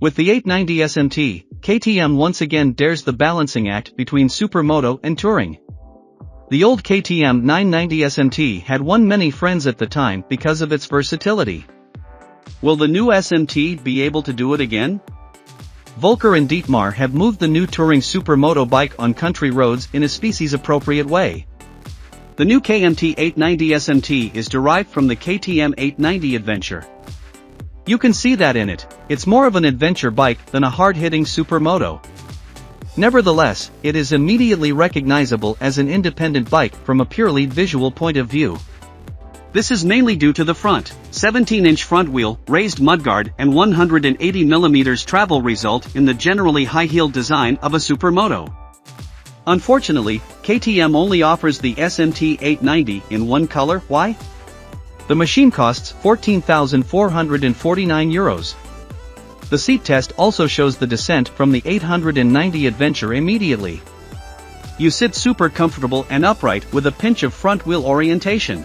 With the 890 SMT, KTM once again dares the balancing act between supermoto and touring. The old KTM 990 SMT had won many friends at the time because of its versatility. Will the new SMT be able to do it again? Volker and Dietmar have moved the new touring supermoto bike on country roads in a species-appropriate way. The new KMT 890 SMT is derived from the KTM 890 Adventure. You can see that in it, it's more of an adventure bike than a hard-hitting supermoto. Nevertheless, it is immediately recognizable as an independent bike from a purely visual point of view. This is mainly due to the front, 17-inch front wheel, raised mudguard and 180mm travel result in the generally high-heeled design of a supermoto. Unfortunately, KTM only offers the SMT 890 in one color. Why? The machine costs €14,449. The seat test also shows the descent from the 890 Adventure immediately. You sit super comfortable and upright with a pinch of front wheel orientation.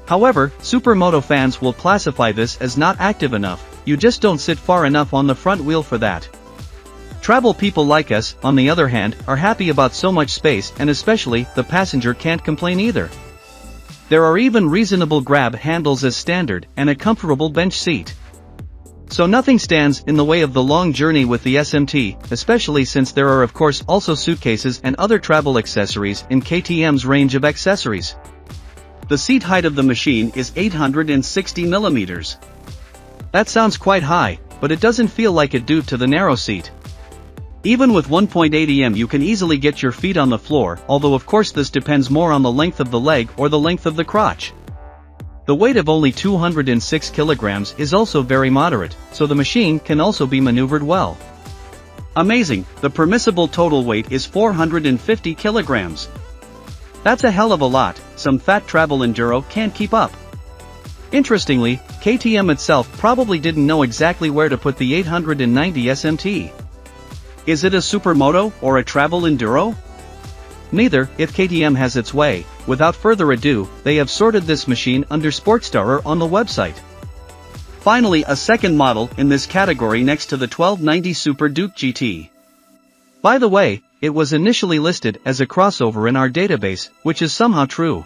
However, supermoto fans will classify this as not active enough, you just don't sit far enough on the front wheel for that. Travel people like us, on the other hand, are happy about so much space, and especially, the passenger can't complain either. There are even reasonable grab handles as standard, and a comfortable bench seat. So nothing stands in the way of the long journey with the SMT, especially since there are of course also suitcases and other travel accessories in KTM's range of accessories. The seat height of the machine is 860mm. That sounds quite high, but it doesn't feel like it due to the narrow seat. Even with 1.8 em you can easily get your feet on the floor, although of course this depends more on the length of the leg or the length of the crotch. The weight of only 206 kilograms is also very moderate, so the machine can also be maneuvered well. Amazing, the permissible total weight is 450 kilograms. That's a hell of a lot, some fat travel enduro can't keep up. Interestingly, KTM itself probably didn't know exactly where to put the 890 SMT. Is it a supermoto or a travel enduro? Neither, if KTM has its way. Without further ado, they have sorted this machine under Sportstarer on the website. Finally, a second model in this category next to the 1290 Super Duke GT. By the way, it was initially listed as a crossover in our database, which is somehow true.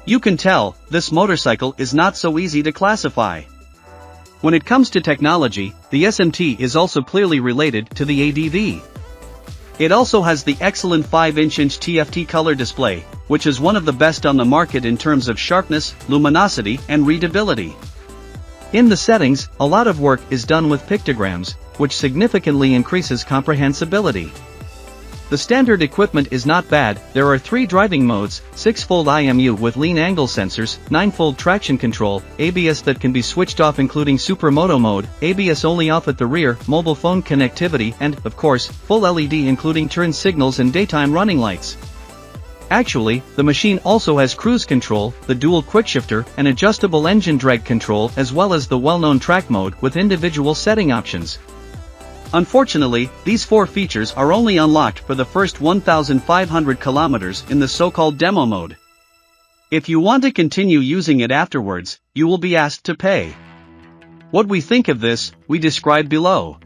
You can tell, this motorcycle is not so easy to classify. When it comes to technology, the SMT is also clearly related to the ADV. It also has the excellent 5-inch TFT color display, which is one of the best on the market in terms of sharpness, luminosity, and readability. In the settings, a lot of work is done with pictograms, which significantly increases comprehensibility. The standard equipment is not bad. There are 3 driving modes, 6-fold IMU with lean angle sensors, 9-fold traction control, ABS that can be switched off including supermoto mode, ABS only off at the rear, mobile phone connectivity and, of course, full LED including turn signals and daytime running lights. Actually, the machine also has cruise control, the dual quickshifter, and adjustable engine drag control as well as the well-known track mode with individual setting options. Unfortunately, these 4 features are only unlocked for the first 1,500 kilometers in the so-called demo mode. If you want to continue using it afterwards, you will be asked to pay. What we think of this, we describe below.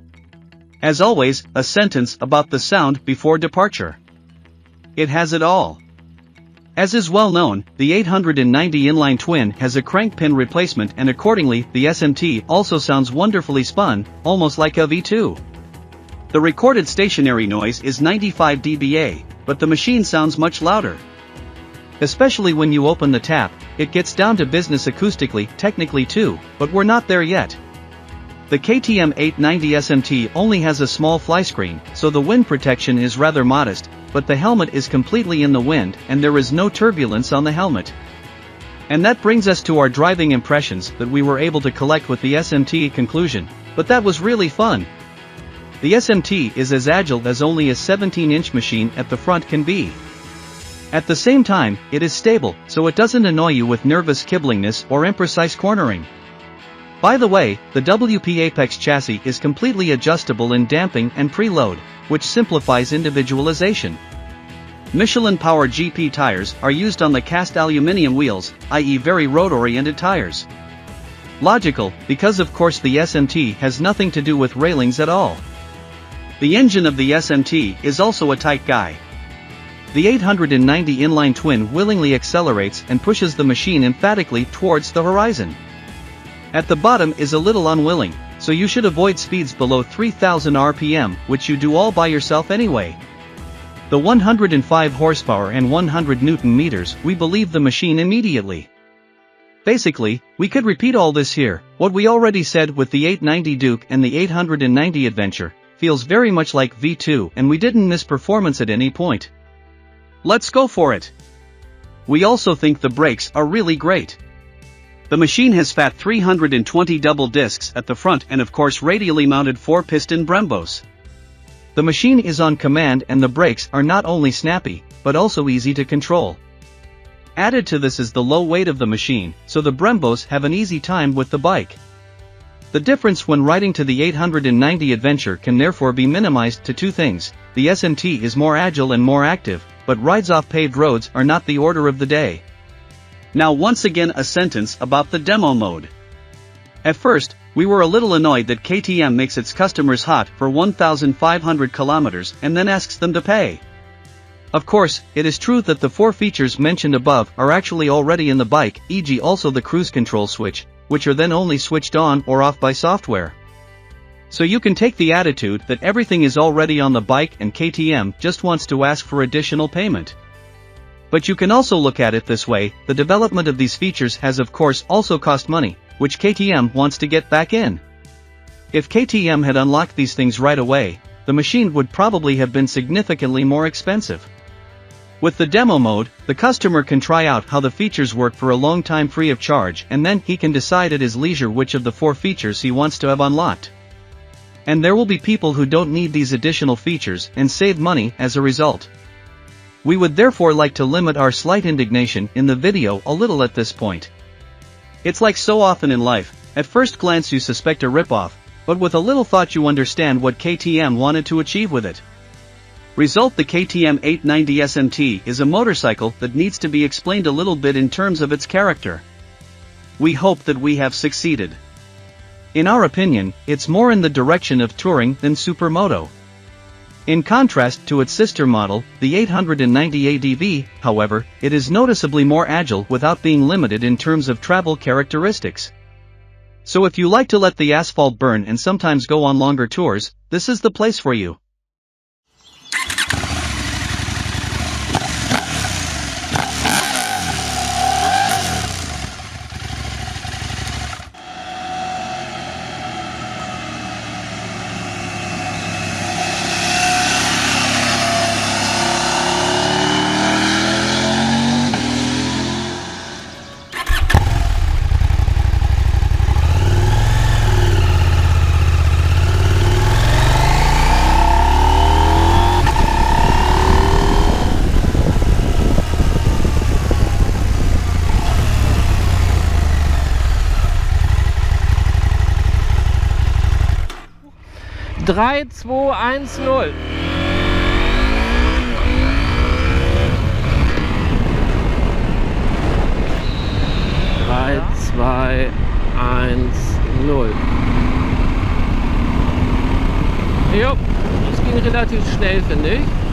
As always, a sentence about the sound before departure. It has it all. As is well known, the 890 inline twin has a crank pin replacement, and accordingly, the SMT also sounds wonderfully spun, almost like a V2. The recorded stationary noise is 95 dBA, but the machine sounds much louder. Especially when you open the tap, it gets down to business acoustically, technically too, but we're not there yet. The KTM 890 SMT only has a small fly screen, so the wind protection is rather modest, but the helmet is completely in the wind and there is no turbulence on the helmet. And that brings us to our driving impressions that we were able to collect with the SMT conclusion, but that was really fun. The SMT is as agile as only a 17-inch machine at the front can be. At the same time, it is stable, so it doesn't annoy you with nervous kibblingness or imprecise cornering. By the way, the WP Apex chassis is completely adjustable in damping and preload, which simplifies individualization. Michelin Power GP tires are used on the cast aluminium wheels, i.e. very road-oriented tires. Logical, because of course the SMT has nothing to do with railings at all. The engine of the SMT is also a tight guy. The 890 inline twin willingly accelerates and pushes the machine emphatically towards the horizon. At the bottom is a little unwilling, so you should avoid speeds below 3000 RPM, which you do all by yourself anyway. The 105 horsepower and 100 Newton meters, we believe the machine immediately. Basically, we could repeat all this here. What we already said with the 890 Duke and the 890 Adventure feels very much like V2, and we didn't miss performance at any point. Let's go for it. We also think the brakes are really great. The machine has fat 320 double discs at the front and of course radially mounted 4-piston Brembos. The machine is on command and the brakes are not only snappy, but also easy to control. Added to this is the low weight of the machine, so the Brembos have an easy time with the bike. The difference when riding to the 890 Adventure can therefore be minimized to two things: the SMT is more agile and more active, but rides off paved roads are not the order of the day. Now once again a sentence about the demo mode. At first, we were a little annoyed that KTM makes its customers hot for 1,500 kilometers and then asks them to pay. Of course, it is true that the 4 features mentioned above are actually already in the bike, e.g. also the cruise control switch, which are then only switched on or off by software. So you can take the attitude that everything is already on the bike and KTM just wants to ask for additional payment. But you can also look at it this way: the development of these features has of course also cost money, which KTM wants to get back in. If KTM had unlocked these things right away, the machine would probably have been significantly more expensive. With the demo mode, the customer can try out how the features work for a long time free of charge, and then he can decide at his leisure which of the 4 features he wants to have unlocked. And there will be people who don't need these additional features and save money as a result. We would therefore like to limit our slight indignation in the video a little at this point. It's like so often in life, at first glance you suspect a ripoff, but with a little thought you understand what KTM wanted to achieve with it. Result: the KTM 890 SMT is a motorcycle that needs to be explained a little bit in terms of its character. We hope that we have succeeded. In our opinion, it's more in the direction of touring than supermoto. In contrast to its sister model, the 890 ADV, however, it is noticeably more agile without being limited in terms of travel characteristics. So if you like to let the asphalt burn and sometimes go on longer tours, this is the place for you. Drei, 2, 1, 0. Drei, 2, 1, 0. Jo, das ging relativ schnell, finde ich.